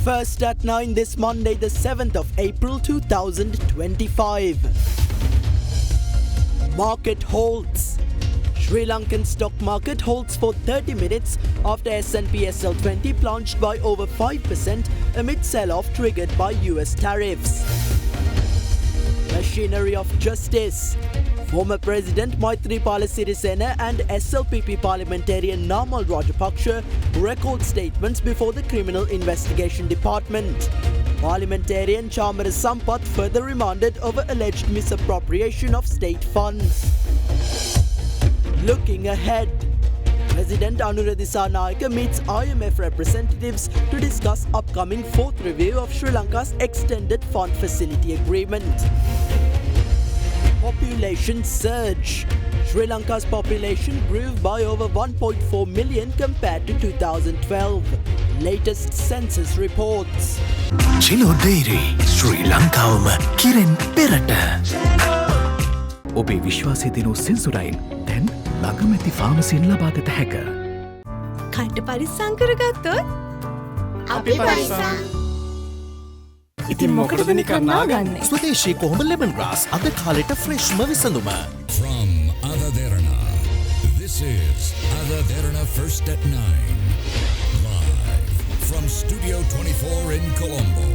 First at 9 this Monday, the 7th of April 2025. Market holds. Sri Lankan stock market holds for 30 minutes after S&P SL20 plunged by over 5% amid sell-off triggered by US tariffs. Machinery of justice. Former President Maithripala Sirisena and SLPP parliamentarian Namal Rajapaksa record statements before the Criminal Investigation Department. Parliamentarian Chamara Sampath further remanded over alleged misappropriation of state funds. Looking ahead, President Anura Dissanayake meets IMF representatives to discuss upcoming fourth review of Sri Lanka's extended fund facility agreement. Population surge. Sri Lanka's population grew by over 1.4 million compared to 2012. Latest census reports. Chino Dairy, Sri Lankawama Kiren Perata. ඔබේ විශ්වාසය දෙනු සෙන්සුරයින් දැන් ළඟමැති ෆාමසියෙන් ලබාගත හැක. කට්ට පරිස්සම් කරගත්තොත් අපි පරිස්සම්. ඉතින් මොකටද නිකන් නාගන්නේ? ස්වදේශී කොහොඹ ලෙමන් ග්‍රාස් අද කාලෙට ෆ්‍රෙෂ්ම විසඳුම. From Derana, this is Derana First at 9. Live from Studio 24 in Colombo.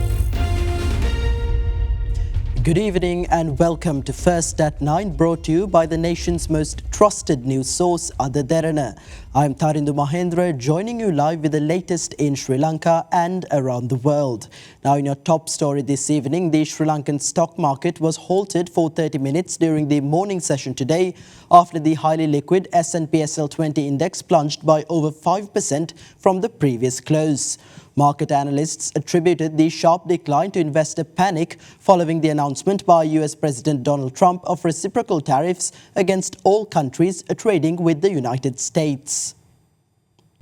Good evening and welcome to First at 9, brought to you by the nation's most trusted news source, Derana. I'm Tarindu Mahendra, joining you live with the latest in Sri Lanka and around the world. Now, in your top story this evening, the Sri Lankan stock market was halted for 30 minutes during the morning session today after the highly liquid S&P SL20 index plunged by over 5% from the previous close. Market analysts attributed the sharp decline to investor panic following the announcement by US President Donald Trump of reciprocal tariffs against all countries trading with the United States.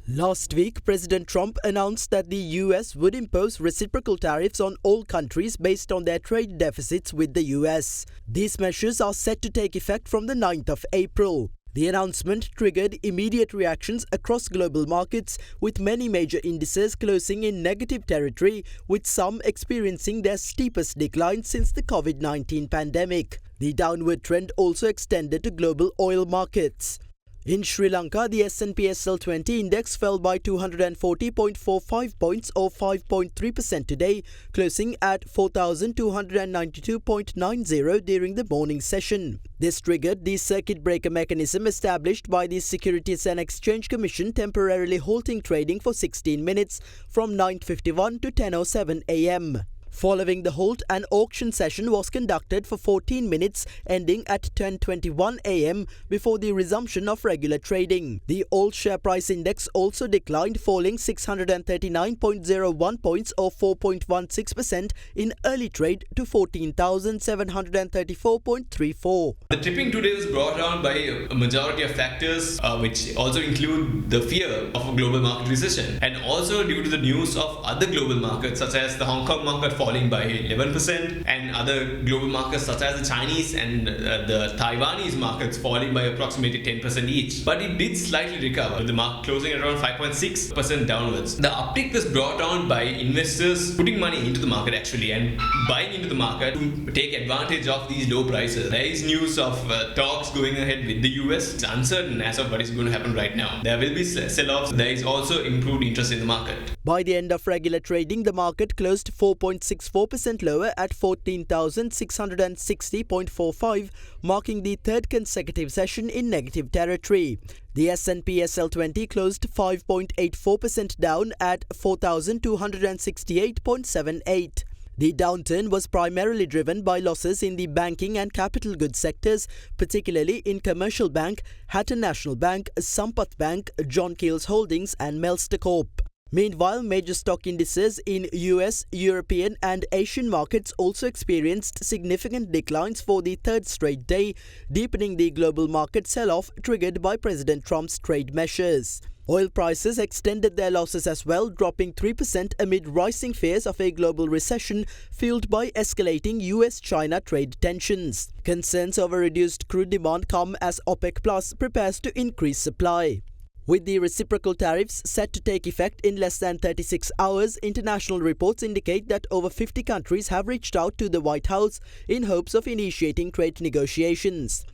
Last week, President Trump announced that the US would impose reciprocal tariffs on all countries based on their trade deficits with the US. These measures are set to take effect from the 9th of April. The announcement triggered immediate reactions across global markets, with many major indices closing in negative territory, with some experiencing their steepest decline since the COVID-19 pandemic. The downward trend also extended to global oil markets. In Sri Lanka, the S&P SL20 index fell by 240.45 points or 5.3% today, closing at 4,292.90 during the morning session. This triggered the circuit breaker mechanism established by the Securities and Exchange Commission, temporarily halting trading for 16 minutes from 9:51 to 10:07 a.m. Following the halt, an auction session was conducted for 14 minutes, ending at 10:21 a.m. before the resumption of regular trading. The all-share price index also declined, falling 639.01 points or 4.16% in early trade to 14,734.34. The tipping today was brought on by a majority of factors, which also include the fear of a global market recession, and also due to the news of other global markets such as the Hong Kong market falling by 11%, and other global markets such as the Chinese and the Taiwanese markets falling by approximately 10% each. But it did slightly recover, with the market closing at around 5.6% downwards. The uptick was brought on by investors putting money into the market actually and buying into the market to take advantage of these low prices. There is news of talks going ahead with the US. It's uncertain as of what is going to happen right now. There will be sell-offs. There is also improved interest in the market. By the end of regular trading, the market closed 4.64% lower at 14,660.45, marking the third consecutive session in negative territory. The S&P SL20 closed 5.84% down at 4,268.78. The downturn was primarily driven by losses in the banking and capital goods sectors, particularly in Commercial Bank, Hatton National Bank, Sampath Bank, John Keells Holdings and Melster Corp. Meanwhile, major stock indices in US, European and Asian markets also experienced significant declines for the third straight day, deepening the global market sell-off triggered by President Trump's trade measures. Oil prices extended their losses as well, dropping 3% amid rising fears of a global recession fueled by escalating US-China trade tensions. Concerns over reduced crude demand come as OPEC Plus prepares to increase supply. With the reciprocal tariffs set to take effect in less than 36 hours, international reports indicate that over 50 countries have reached out to the White House in hopes of initiating trade negotiations.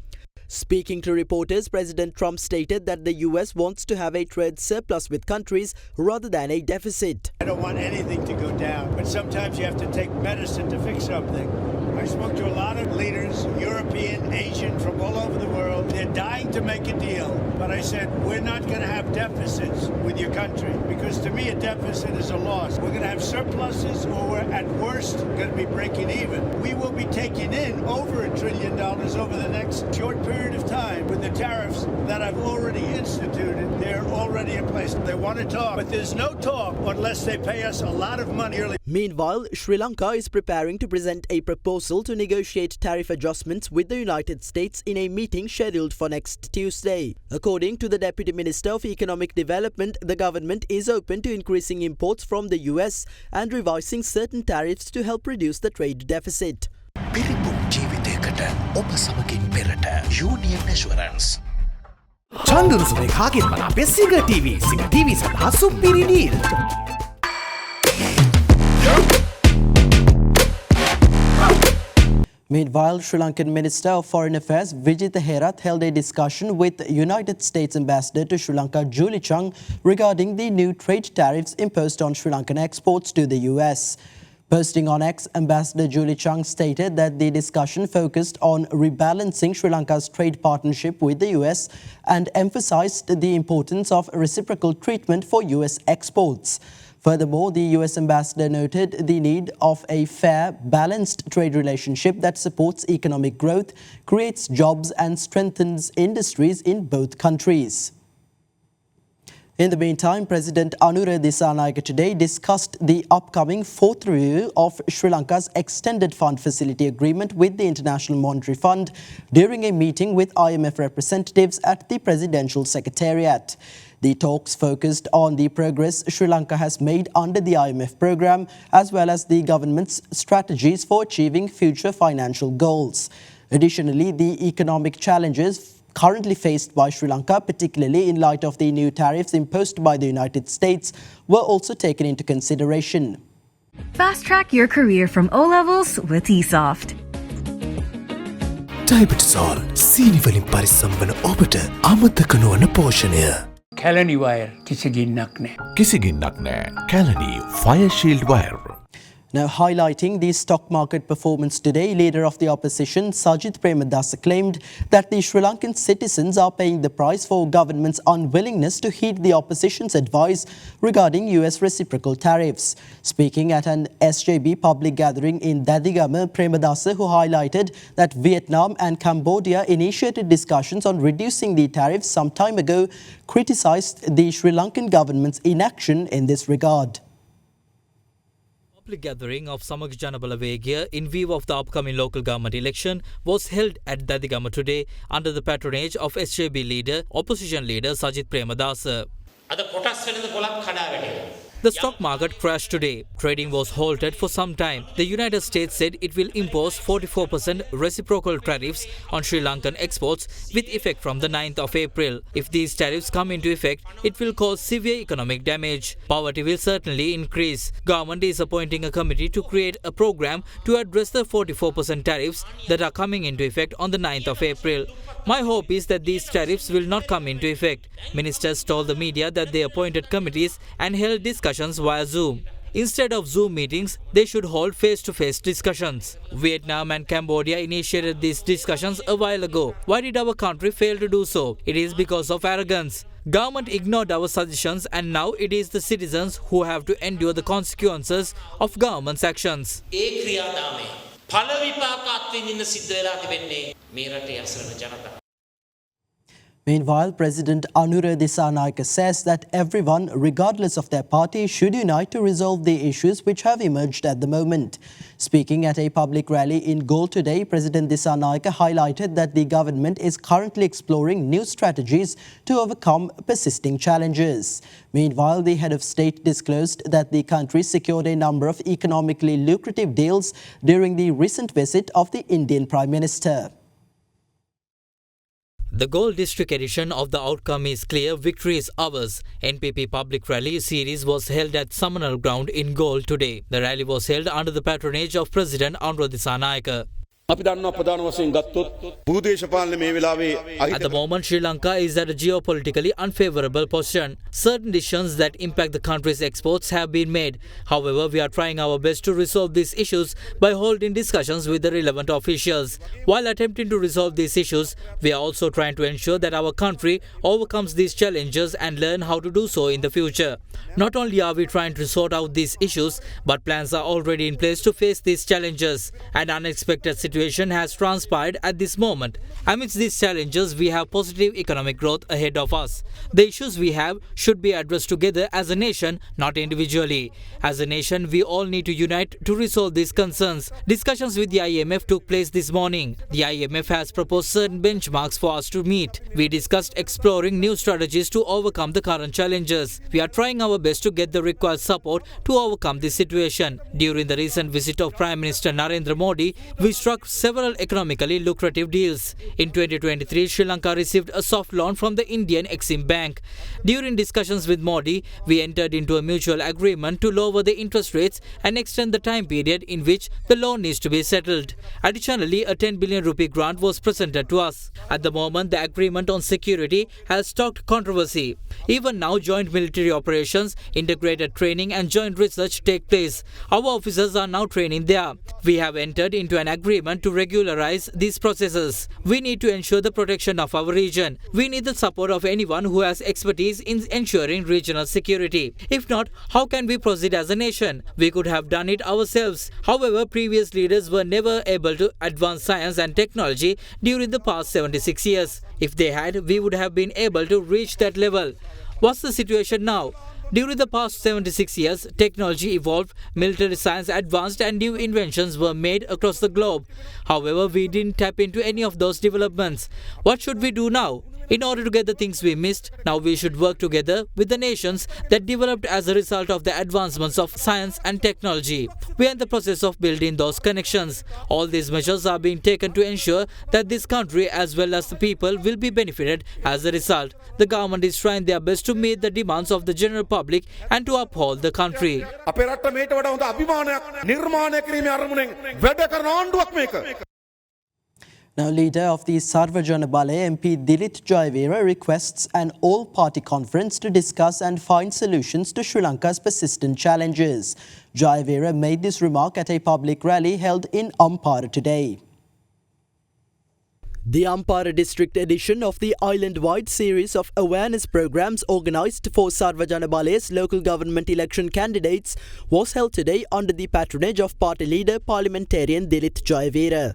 Speaking to reporters, President Trump stated that the US wants to have a trade surplus with countries rather than a deficit. I don't want anything to go down, but sometimes you have to take medicine to fix something. I spoke to a lot of leaders, European, Asian, from all over the world. They're dying to make a deal. But I said, we're not going to have deficits with your country, because to me a deficit is a loss. We're going to have surpluses, or we're at worst going to be breaking even. We will be taking in over $1 trillion over the next short period of time with the tariffs that I've already instituted. They're already in place. They want to talk, but there's no talk unless they pay us a lot of money. Meanwhile, Sri Lanka is preparing to present a proposal to negotiate tariff adjustments with the United States in a meeting scheduled for next Tuesday. According to the Deputy Minister of Economic Development, the government is open to increasing imports from the US and revising certain tariffs to help reduce the trade deficit. Union Assurance. චන්දුරුසුමේ කාගෙන් මන අපේ සිංහ TV සඳහා සුපිරි deal. Meanwhile, Sri Lankan Minister of Foreign Affairs Vijitha Herath held a discussion with United States Ambassador to Sri Lanka Julie Chung regarding the new trade tariffs imposed on Sri Lankan exports to the US. Posting on X, Ambassador Julie Chung stated that the discussion focused on rebalancing Sri Lanka's trade partnership with the US and emphasized the importance of reciprocal treatment for US exports. Furthermore, the US ambassador noted the need of a fair, balanced trade relationship that supports economic growth, creates jobs and strengthens industries in both countries. In the meantime, President Anura Dissanayake today discussed the upcoming fourth review of Sri Lanka's Extended Fund Facility Agreement with the International Monetary Fund during a meeting with IMF representatives at the Presidential Secretariat. The talks focused on the progress Sri Lanka has made under the IMF program, as well as the government's strategies for achieving future financial goals. Additionally, the economic challenges currently faced by Sri Lanka, particularly in light of the new tariffs imposed by the United States, were also taken into consideration. Fast track your career from O-levels with eSoft. Diabetizol සීනි වලින් පරිස්සම් වන ඔබට අමතක නොවන පෝෂණය. Kelani wire කිසිගින්නක් නැහැ. කිසිගින්නක් නැහැ. Kelani Fire Shield Wire. Now, highlighting the stock market performance today, leader of the opposition Sajith Premadasa claimed that the Sri Lankan citizens are paying the price for government's unwillingness to heed the opposition's advice regarding US reciprocal tariffs. Speaking at an SJB public gathering in Dadigama, Premadasa, who highlighted that Vietnam and Cambodia initiated discussions on reducing the tariffs some time ago, criticized the Sri Lankan government's inaction in this regard. Public gathering of Samag Janabalawegya in view of the upcoming local government election was held at Dadigama today under the patronage of SJB opposition leader Sajith Premadasa. The stock market crashed today. Trading was halted for some time. The United States said it will impose 44% reciprocal tariffs on Sri Lankan exports with effect from the 9th of April. If these tariffs come into effect, it will cause severe economic damage. Poverty will certainly increase. Government is appointing a committee to create a program to address the 44% tariffs that are coming into effect on the 9th of April. My hope is that these tariffs will not come into effect. Ministers told the media that they appointed committees and held discussions via Zoom. Instead of Zoom meetings, they should hold face-to-face discussions. Vietnam and Cambodia initiated these discussions a while ago. Why did our country fail to do so? It is because of arrogance. Government ignored our suggestions and now it is the citizens who have to endure the consequences of government's actions. Meanwhile, President Anura Dissanayake says that everyone, regardless of their party, should unite to resolve the issues which have emerged at the moment. Speaking at a public rally in Galle today, President Dissanayake highlighted that the government is currently exploring new strategies to overcome persisting challenges. Meanwhile, the head of state disclosed that the country secured a number of economically lucrative deals during the recent visit of the Indian Prime Minister. The Gold District edition of The Outcome is Clear, Victory is Ours NPP public rally series was held at Samanal Ground in Gold today. The rally was held under the patronage of President Anura Disanayake. At the moment, Sri Lanka is at a geopolitically unfavorable position. Certain decisions that impact the country's exports have been made. However, we are trying our best to resolve these issues by holding discussions with the relevant officials. While attempting to resolve these issues, we are also trying to ensure that our country overcomes these challenges and learn how to do so in the future. Not only are we trying to sort out these issues, but plans are already in place to face these challenges. An unexpected situation has transpired at this moment. Amidst these challenges, we have positive economic growth ahead of us. The issues we have should be addressed together as a nation, not individually. As a nation, we all need to unite to resolve these concerns. Discussions with the IMF took place this morning. The IMF has proposed certain benchmarks for us to meet. We discussed exploring new strategies to overcome the current challenges. We are trying our best to get the required support to overcome this situation. During the recent visit of Prime Minister Narendra Modi, we struck several economically lucrative deals. In 2023, Sri Lanka received a soft loan from the Indian Exim Bank. During discussions with Modi, we entered into a mutual agreement to lower the interest rates and extend the time period in which the loan needs to be settled. Additionally, a 10 billion rupee grant was presented to us. At the moment, the agreement on security has sparked controversy. Even now, joint military operations, integrated training and joint research take place. Our officers are now training there. We have entered into an agreement to regularize these processes. We need to ensure the protection of our region. We need the support of anyone who has expertise in ensuring regional security. If not, how can we proceed as a nation? We could have done it ourselves. However, previous leaders were never able to advance science and technology during the past 76 years. If they had, we would have been able to reach that level. What's the situation now? During the past 76 years, technology evolved, military science advanced and new inventions were made across the globe. However, we didn't tap into any of those developments. What should we do now? In order to get the things we missed, now we should work together with the nations that developed as a result of the advancements of science and technology. We are in the process of building those connections. All these measures are being taken to ensure that this country as well as the people will be benefited as a result. The government is trying their best to meet the demands of the general public and to uphold the country. Now, leader of the Sarvajana Bale MP Dilith Jayawira requests an all-party conference to discuss and find solutions to Sri Lanka's persistent challenges. Jayawira made this remark at a public rally held in Ampara today. The Ampara district edition of the island-wide series of awareness programs organised for Sarvajana Bale's local government election candidates was held today under the patronage of party leader parliamentarian Dilith Jayawira.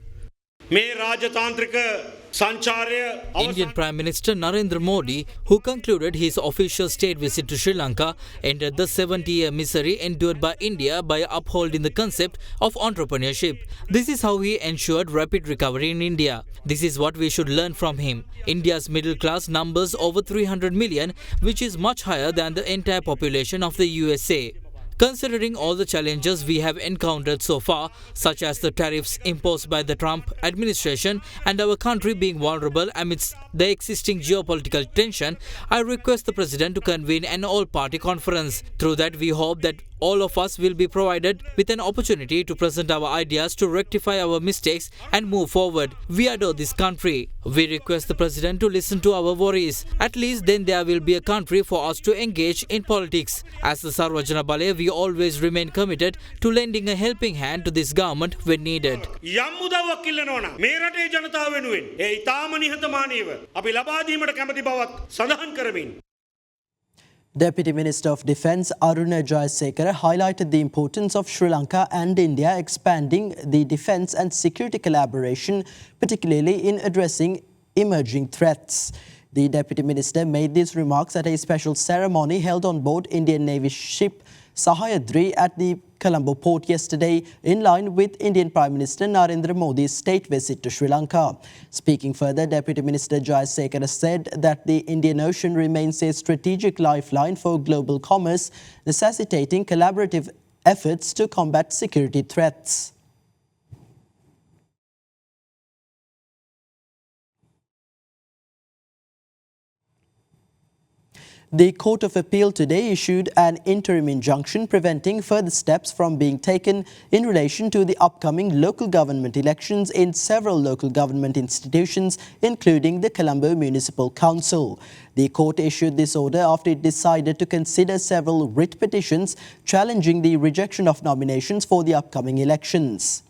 Indian Prime Minister Narendra Modi, who concluded his official state visit to Sri Lanka, ended the 70-year misery endured by India by upholding the concept of entrepreneurship. This is how he ensured rapid recovery in India. This is what we should learn from him. India's middle class numbers over 300 million, which is much higher than the entire population of the USA. Considering all the challenges we have encountered so far, such as the tariffs imposed by the Trump administration and our country being vulnerable amidst the existing geopolitical tension, I request the President to convene an all-party conference. Through that, we hope that all of us will be provided with an opportunity to present our ideas to rectify our mistakes and move forward. We adore this country. We request the President to listen to our worries. At least then there will be a country for us to engage in politics. As the Sarvajana Bale, we always remain committed to lending a helping hand to this government when needed. Deputy Minister of Defence Aruna Jayasekara highlighted the importance of Sri Lanka and India expanding the defence and security collaboration, particularly in addressing emerging threats. The Deputy Minister made these remarks at a special ceremony held on board Indian Navy ship Sahayadri at the Colombo port yesterday, in line with Indian Prime Minister Narendra Modi's state visit to Sri Lanka. Speaking further, Deputy Minister Jayasekara said that the Indian Ocean remains a strategic lifeline for global commerce, necessitating collaborative efforts to combat security threats. The Court of Appeal today issued an interim injunction preventing further steps from being taken in relation to the upcoming local government elections in several local government institutions, including the Colombo Municipal Council. The court issued this order after it decided to consider several writ petitions challenging the rejection of nominations for the upcoming elections.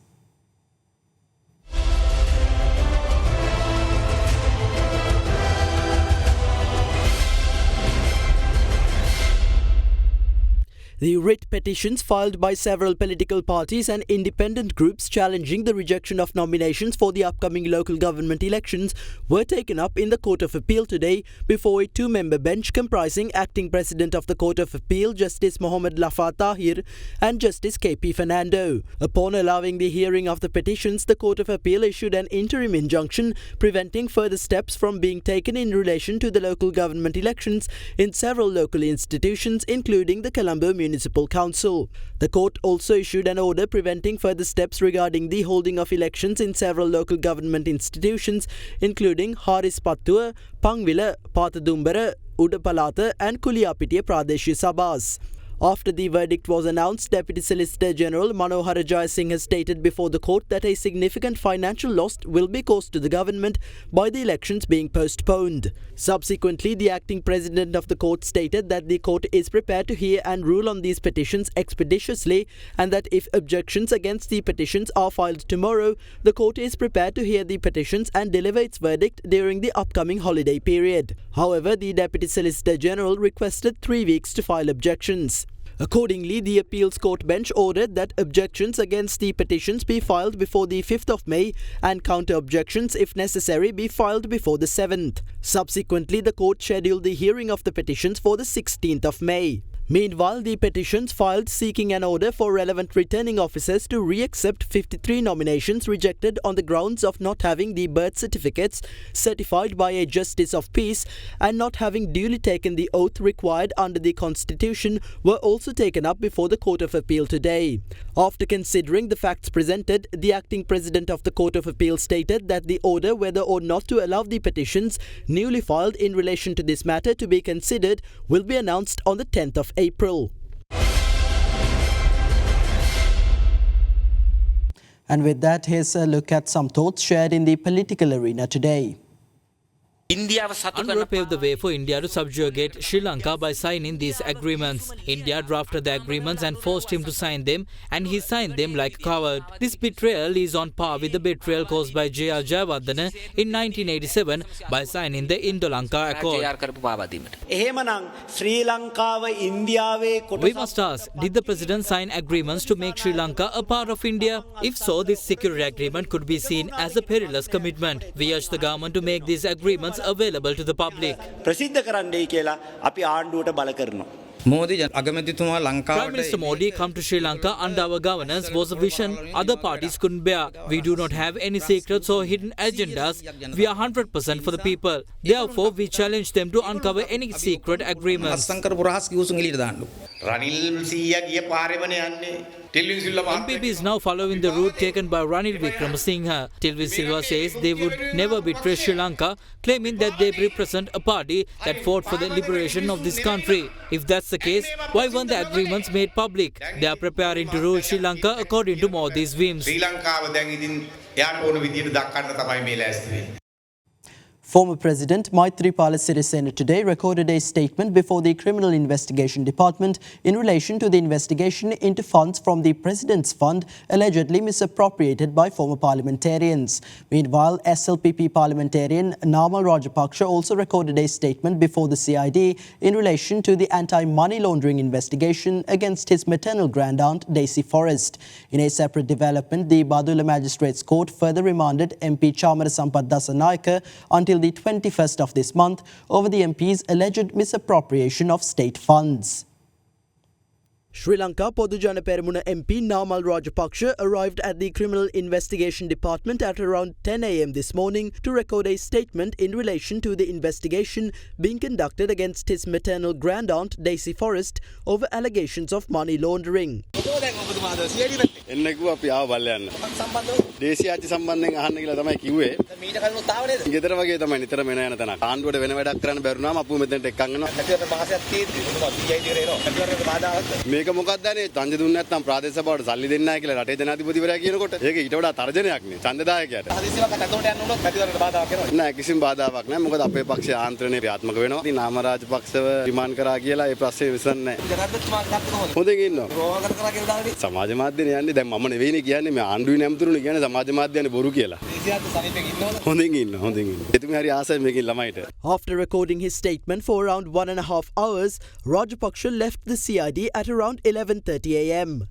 The writ petitions filed by several political parties and independent groups challenging the rejection of nominations for the upcoming local government elections were taken up in the Court of Appeal today before a two-member bench comprising Acting President of the Court of Appeal Justice Mohammad Lafa Tahir and Justice K.P. Fernando. Upon allowing the hearing of the petitions, the Court of Appeal issued an interim injunction preventing further steps from being taken in relation to the local government elections in several local institutions, including the Colombo Municipal Council. The court also issued an order preventing further steps regarding the holding of elections in several local government institutions, including Harispattuwa, Pangwila, Patadumbara, Udapalata and Kuliyapitiya Pradeshya Sabhas. After the verdict was announced, Deputy Solicitor General Manohara Jayasinghe stated before the court that a significant financial loss will be caused to the government by the elections being postponed. Subsequently, the acting president of the court stated that the court is prepared to hear and rule on these petitions expeditiously and that if objections against the petitions are filed tomorrow, the court is prepared to hear the petitions and deliver its verdict during the upcoming holiday period. However, the Deputy Solicitor General requested 3 weeks to file objections. Accordingly, the appeals court bench ordered that objections against the petitions be filed before the 5th of May and counter objections, if necessary, be filed before the 7th. Subsequently, the court scheduled the hearing of the petitions for the 16th of May. Meanwhile, the petitions filed seeking an order for relevant returning officers to re-accept 53 nominations rejected on the grounds of not having the birth certificates certified by a Justice of Peace and not having duly taken the oath required under the Constitution were also taken up before the Court of Appeal today. After considering the facts presented, the acting president of the Court of Appeal stated that the order whether or not to allow the petitions newly filed in relation to this matter to be considered will be announced on the 10th of April. And with that, here's a look at some thoughts shared in the political arena today. UNRWA paved the way for India to subjugate Sri Lanka by signing these agreements. India drafted the agreements and forced him to sign them, and he signed them like a coward. This betrayal is on par with the betrayal caused by J.R. Jayawardena in 1987 by signing the Indo-Lanka Accord. We must ask, did the President sign agreements to make Sri Lanka a part of India? If so, this security agreement could be seen as a perilous commitment. We urge the government to make these agreements available to the public. Prime Minister Modi come to Sri Lanka under our governance was a vision other parties couldn't bear. We do not have any secrets or hidden agendas. We are 100% for the people. Therefore, we challenge them to uncover any secret agreements. MPP is now following the route taken by Ranil Wickremesinghe. Tilvi Silva says they would never betray Sri Lanka, claiming that they represent a party that fought for the liberation of this country. If that's the case, why weren't the agreements made public? They are preparing to rule Sri Lanka according to Modi's whims. Former President Maithripala Sirisena today recorded a statement before the Criminal Investigation Department in relation to the investigation into funds from the President's Fund allegedly misappropriated by former parliamentarians. Meanwhile, SLPP parliamentarian Namal Rajapaksa also recorded a statement before the CID in relation to the anti-money laundering investigation against his maternal grandaunt Daisy Forrest. In a separate development, the Badula Magistrates Court further remanded MP Chamara Sampath Dasanayake until the 21st of this month over the MP's alleged misappropriation of state funds. Sri Lanka Podujana Peramuna MP Namal Rajapaksha arrived at the Criminal Investigation Department at around 10 a.m. this morning to record a statement in relation to the investigation being conducted against his maternal grandaunt Daisy Forrest over allegations of money laundering. එන්නකෝ අපි ආව බලයන්න. දේශීය ආච්චි සම්බන්ධයෙන් අහන්න කියලා තමයි කිව්වේ. මීට කලිනුත් ආව නේද? ගෙදර වගේ තමයි නිතරම එන යන තැනක්. ආණ්ඩුවට වෙන වැඩක් කරන්න බැරුණාම අපු මෙතනට එක්කන් එනවා. හැටියට මාසයක් තියෙද්දි මොකක්ද PID එකට එනවා. හැටියට බාධාවත්. මේක මොකක්ද අනේ ඡන්ද දුන්නේ නැත්නම් ප්‍රාදේශ සභාවට සල්ලි දෙන්නේ නැහැ කියලා රටේ ජනාධිපතිවරයා කියනකොට ඒක ඊට වඩා තර්ජනයක් නේ ඡන්දදායකයාට. හදිසියකට ඇතුළට යන්න උනොත් හැටියට බාධාවක් එනවා. නෑ කිසිම බාධාවක් නෑ. මොකද අපේ පක්ෂයේ ආන්ත්‍රණය ක්‍රියාත්මක වෙනවා. ඉතින් නාම රාජපක්ෂව රිමාන්ඩ් කරා කියලා ඒ ප්‍රශ්නේ විසඳන්නේ නැහැ. ජනාධිපතිතුමා ගත්ත කොහොමද? හොඳින් ඉන්නවා. රෝහල් කරා කියලා දාන්නේ. සමාජ මාධ්‍යනේ යන්නේ දැන් මම නෙවෙයිනේ කියන්නේ මේ ආණ්ඩුවේ නැමතුරුනේ කියන්නේ සමාජ මාධ්‍යනේ බොරු කියලා. After recording his statement for around 1.5 hours, Rajapaksha left the CID at around 11:30 a.m.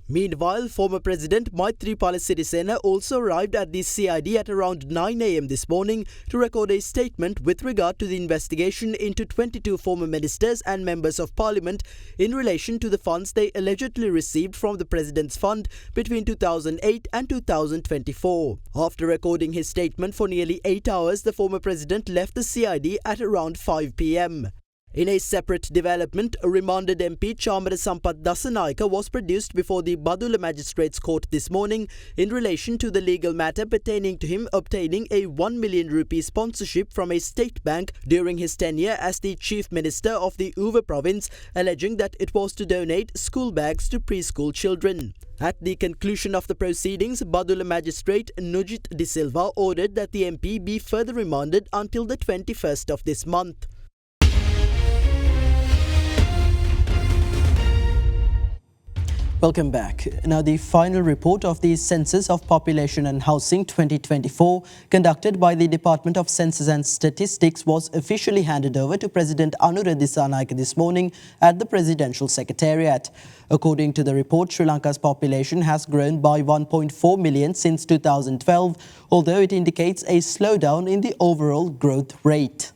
Meanwhile, former President Maithripala Sirisena also arrived at the CID at around 9 a.m. this morning to record a statement with regard to the investigation into 22 former ministers and members of parliament in relation to the funds they allegedly received from the President's Fund between 2008 and 2024. After recording his statement for nearly 8 hours, the former President left the CID at around 5 p.m. In a separate development, a remanded MP Chamara Sampath Dasanayaka was produced before the Badula Magistrates Court this morning in relation to the legal matter pertaining to him obtaining a 1 million rupee sponsorship from a state bank during his tenure as the Chief Minister of the Uva province, alleging that it was to donate school bags to preschool children. At the conclusion of the proceedings, Badula Magistrate Nujit De Silva ordered that the MP be further remanded until the 21st of this month. Welcome back. Now, the final report of the Census of Population and Housing 2024 conducted by the Department of Census and Statistics was officially handed over to President Anura Dissanayake this morning at the Presidential Secretariat. According to the report, Sri Lanka's population has grown by 1.4 million since 2012, although it indicates a slowdown in the overall growth rate.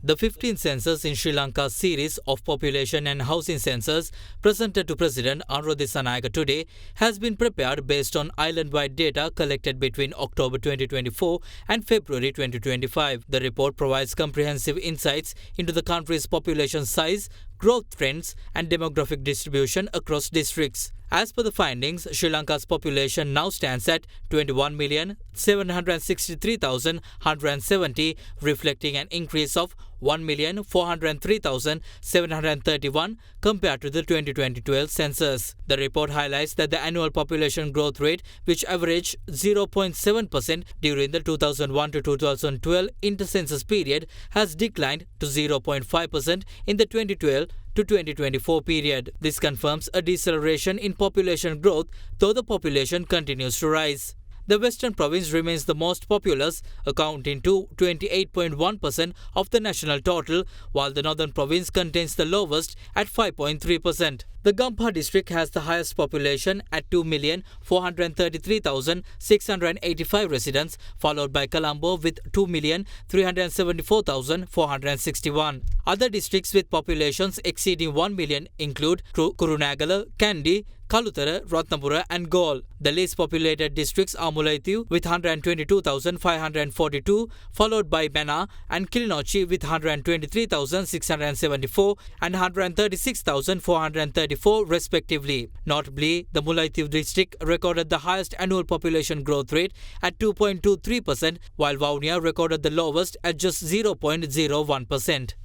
The 15th census in Sri Lanka's series of population and housing census presented to President Anura Dissanayake today has been prepared based on island-wide data collected between October 2024 and February 2025. The report provides comprehensive insights into the country's population size, growth trends and demographic distribution across districts. As per the findings, Sri Lanka's population now stands at 21,763,170, reflecting an increase of 1,403,731 compared to the 2012 census. The report highlights that the annual population growth rate, which averaged 0.7% during the 2001 to 2012 inter-census period, has declined to 0.5% in the 2012 to 2024 period. This confirms a deceleration in population growth, though the population continues to rise. The Western province remains the most populous, accounting to 28.1% of the national total, while the Northern province contains the lowest at 5.3%. The Gampha district has the highest population at 2,433,685 residents, followed by Colombo with 2,374,461. Other districts with populations exceeding 1 million include Kurunegala, Kandy, Kalutara, Ratnapura and Galle. The least populated districts are Mullaitivu with 122,542, followed by Bena and Kilinochchi with 123,674 and 136,434 respectively. Notably, the Mullaitivu district recorded the highest annual population growth rate at 2.23%, while Vavuniya recorded the lowest at just 0.01%.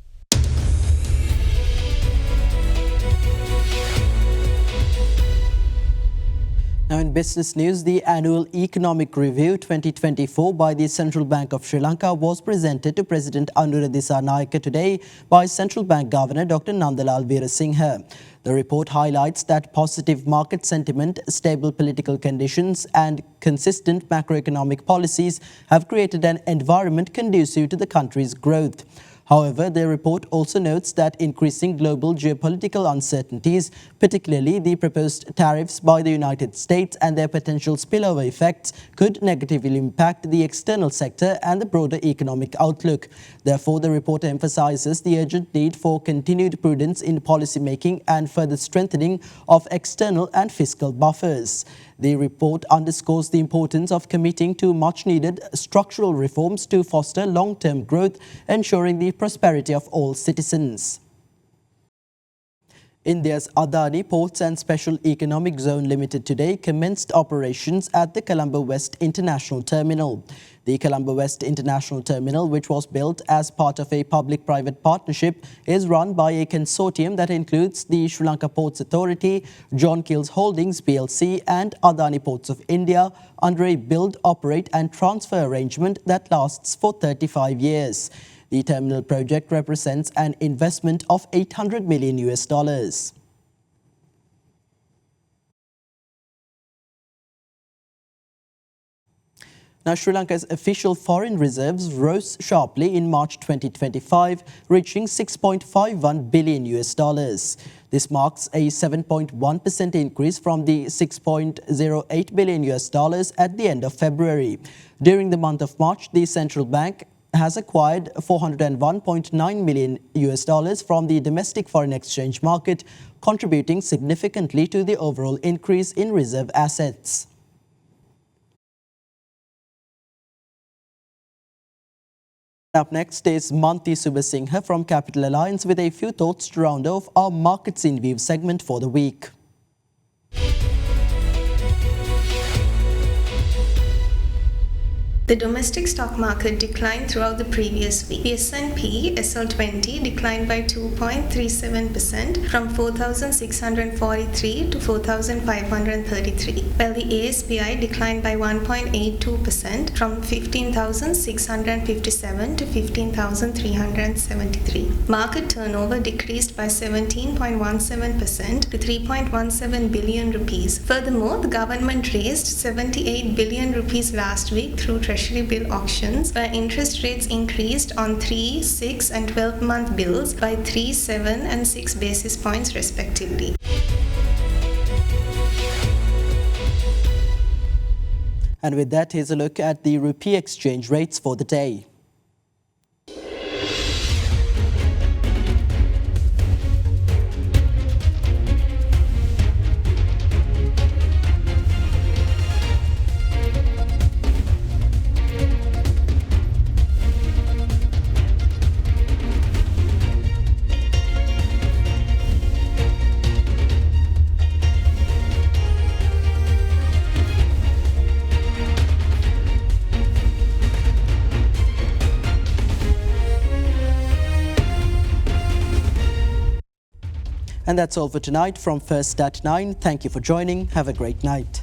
Now in business news, the annual Economic Review 2024 by the Central Bank of Sri Lanka was presented to President Anura Dissanayake today by Central Bank Governor Dr. Nandalal Veerasinghe. The report highlights that positive market sentiment, stable political conditions and consistent macroeconomic policies have created an environment conducive to the country's growth. However, the report also notes that increasing global geopolitical uncertainties, particularly the proposed tariffs by the United States and their potential spillover effects, could negatively impact the external sector and the broader economic outlook. Therefore, the report emphasizes the urgent need for continued prudence in policy making and further strengthening of external and fiscal buffers. The report underscores the importance of committing to much-needed structural reforms to foster long-term growth, ensuring the prosperity of all citizens. India's Adani Ports and Special Economic Zone Limited today commenced operations at the Colombo West International Terminal. The Colombo West International Terminal, which was built as part of a public-private partnership, is run by a consortium that includes the Sri Lanka Ports Authority, John Keells Holdings plc and Adani Ports of India under a build, operate and transfer arrangement that lasts for 35 years. The terminal project represents an investment of $800 million. Now, Sri Lanka's official foreign reserves rose sharply in March 2025, reaching $6.51 billion. This marks a 7.1% increase from the $6.08 billion at the end of February. During the month of March, the central bank has acquired $401.9 million from the domestic foreign exchange market, contributing significantly to the overall increase in reserve assets. Up next is Manti Subasinghe from Capital Alliance with a few thoughts to round off our Markets in View segment for the week. The domestic stock market declined throughout the previous week. The S&P SL20 declined by 2.37% from 4,643 to 4,533, while the ASPI declined by 1.82% from 15,657 to 15,373. Market turnover decreased by 17.17% to 3.17 billion rupees. Furthermore, the government raised 78 billion rupees last week through Treasury bill auctions, where interest rates increased on 3, 6 and 12-month bills by 3, 7 and 6 basis points respectively. And with that, here's a look at the rupee exchange rates for the day. And that's all for tonight from First at 9. Thank you for joining. Have a great night.